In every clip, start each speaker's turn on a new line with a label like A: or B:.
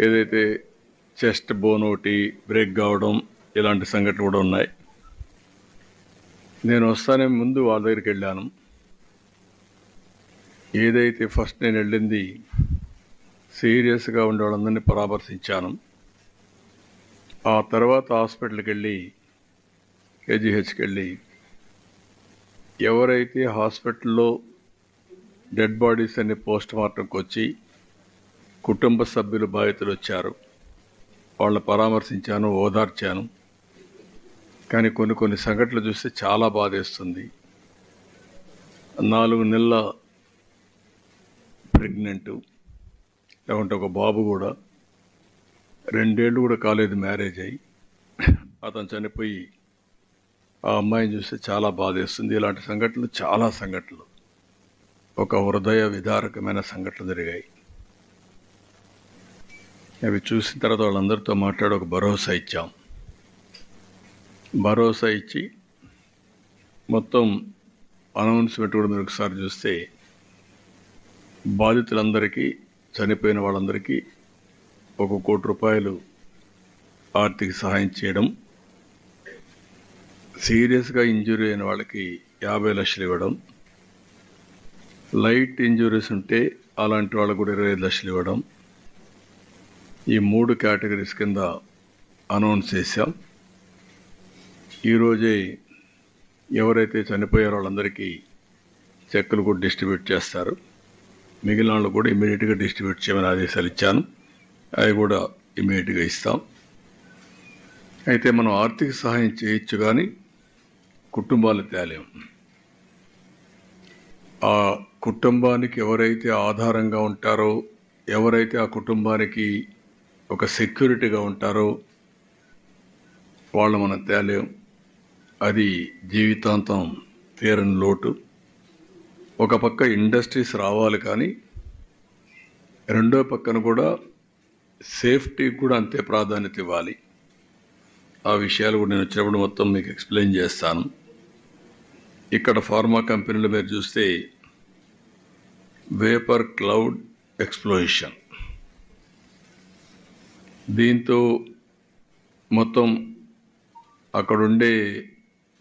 A: ఏదైతే chest bone ఒకటి break కావడం ఇలాంటి సంఘటనలు కూడా ఉన్నాయి. నేను వస్తానే ముందు వాళ్ళ దగ్గరికి వెళ్ళాను. ఏదైతే ఫస్ట్ నేను వెళ్ళింది సీరియస్గా ఉండే వాళ్ళందరినీ పరామర్శించాను. ఆ తర్వాత హాస్పిటల్కి వెళ్ళి కేజీహెచ్కి వెళ్ళి ఎవరైతే హాస్పిటల్లో డెడ్ బాడీస్ అన్ని పోస్ట్ మార్టంకి వచ్చి కుటుంబ సభ్యులు బాధితులు వచ్చారు, వాళ్ళని పరామర్శించాను, ఓదార్చాను. కానీ కొన్ని సంఘటనలు చూస్తే చాలా బాధేస్తుంది. 4 నెలల ప్రెగ్నెంటు, లేకుంటే ఒక బాబు కూడా 2 ఏళ్ళు కూడా కాలేదు మ్యారేజ్ అయ్యి, అతను చనిపోయి ఆ అమ్మాయిని చూస్తే చాలా బాధేస్తుంది. ఇలాంటి సంఘటనలు చాలా సంఘటనలు, ఒక హృదయ విదారకమైన సంఘటనలు జరిగాయి. అవి చూసిన తర్వాత వాళ్ళందరితో మాట్లాడి ఒక భరోసా ఇచ్చాం. భరోసా ఇచ్చి మొత్తం అనౌన్స్మెంట్ కూడా మీరు ఒకసారి చూస్తే బాధితులందరికీ, చనిపోయిన వాళ్ళందరికీ 1 కోటి రూపాయలు ఆర్థిక సహాయం చేయడం, సీరియస్గా ఇంజురీ అయిన వాళ్ళకి 50 లక్షలు ఇవ్వడం, లైట్ ఇంజురీస్ ఉంటే అలాంటి వాళ్ళకు కూడా 25 లక్షలు ఇవ్వడం, ఈ 3 కేటగిరీస్ కింద అనౌన్స్ చేశాం. ఈరోజే ఎవరైతే చనిపోయారో వాళ్ళందరికీ చెక్కులు కూడా డిస్ట్రిబ్యూట్ చేస్తారు. మిగిలిన వాళ్ళు కూడా ఇమీడియట్గా డిస్ట్రిబ్యూట్ చేయమని ఆదేశాలు ఇచ్చాను. అవి కూడా ఇమీడియట్గా ఇస్తాం. అయితే మనం ఆర్థిక సహాయం చేయొచ్చు కానీ కుటుంబాలు తేలేం. ఆ కుటుంబానికి ఎవరైతే ఆధారంగా ఉంటారో, ఎవరైతే ఆ కుటుంబానికి ఒక సెక్యూరిటీగా ఉంటారో వాళ్ళు మనం తేలేం. అది జీవితాంతం తీరని లోటు. ఒక పక్క ఇండస్ట్రీస్ రావాలి, కానీ రెండో పక్కన కూడా సేఫ్టీకి కూడా అంతే ప్రాధాన్యత ఇవ్వాలి. ఆ విషయాలు కూడా నేను వచ్చినప్పుడు మొత్తం మీకు ఎక్స్ప్లెయిన్ చేస్తాను. ఇక్కడ ఫార్మా కంపెనీలు మీరు చూస్తే వేపర్ క్లౌడ్ ఎక్స్ప్లోషన్, దీంతో మొత్తం అక్కడుండే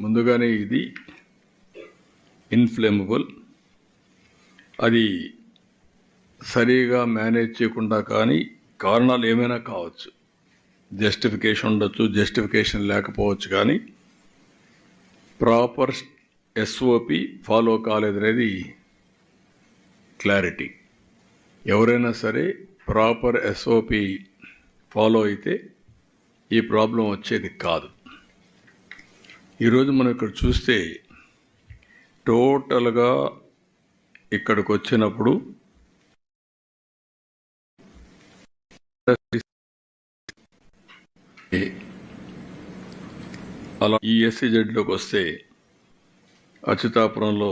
A: ముందుగానే ఇది ఇన్ఫ్లేమబుల్, అది సరిగా మేనేజ్ చేయకుండా, కానీ కారణాలు ఏమైనా కావచ్చు, జస్టిఫికేషన్ ఉండొచ్చు, జస్టిఫికేషన్ లేకపోవచ్చు, కానీ ప్రాపర్ ఎస్ఓపి ఫాలో కాలేదనేది క్లారిటీ. ఎవరైనా సరే ప్రాపర్ ఎస్ఓపి ఫాలో అయితే ఈ ప్రాబ్లం వచ్చేది కాదు. ఈరోజు మనం ఇక్కడ చూస్తే టోటల్గా ఇక్కడికి వచ్చినప్పుడు అలా ఈ ఎస్సీజెడ్లోకి వస్తే అచ్యుతాపురంలో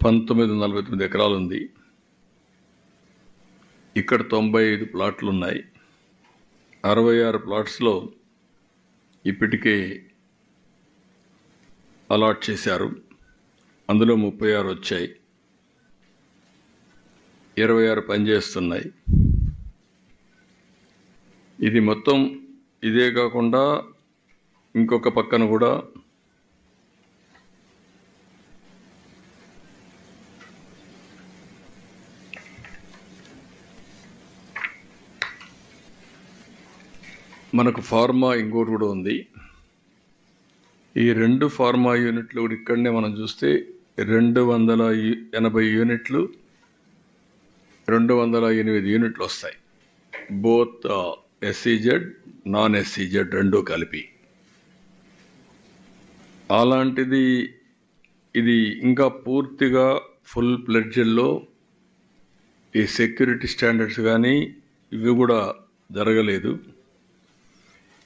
A: 1949 ఎకరాలు ఉంది. ఇక్కడ 95 ప్లాట్లు ఉన్నాయి. 66 ప్లాట్స్లో ఇప్పటికే అలాట్ చేశారు. అందులో 36 వచ్చాయి, 26 పనిచేస్తున్నాయి. ఇది మొత్తం ఇదే కాకుండా ఇంకొక పక్కన కూడా మనకు ఫార్మా ఇంకోటి కూడా ఉంది. ఈ 2 ఫార్మా యూనిట్లు కూడా ఇక్కడనే మనం చూస్తే 280 యూనిట్లు, 208 యూనిట్లు వస్తాయి. బోత్ ఎస్సీజెడ్, నాన్ ఎస్సీజెడ్ రెండూ కలిపి. అలాంటిది ఇది ఇంకా పూర్తిగా ఫుల్ ప్లెడ్జ్లో ఈ సెక్యూరిటీ స్టాండర్డ్స్ కానీ ఇవి కూడా జరగలేదు.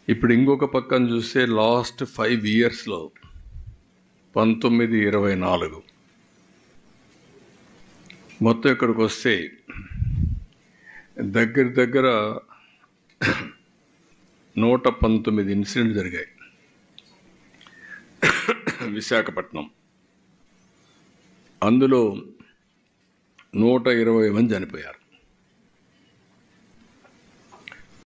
A: ఇప్పుడు ఇంకొక పక్కన చూస్తే లాస్ట్ 5 ఇయర్స్లో 1924 మొత్తం ఇక్కడికి వస్తే దగ్గర 119 ఇన్సిడెంట్ జరిగాయి. విశాఖపట్నం అందులో 120 మంది చనిపోయారు.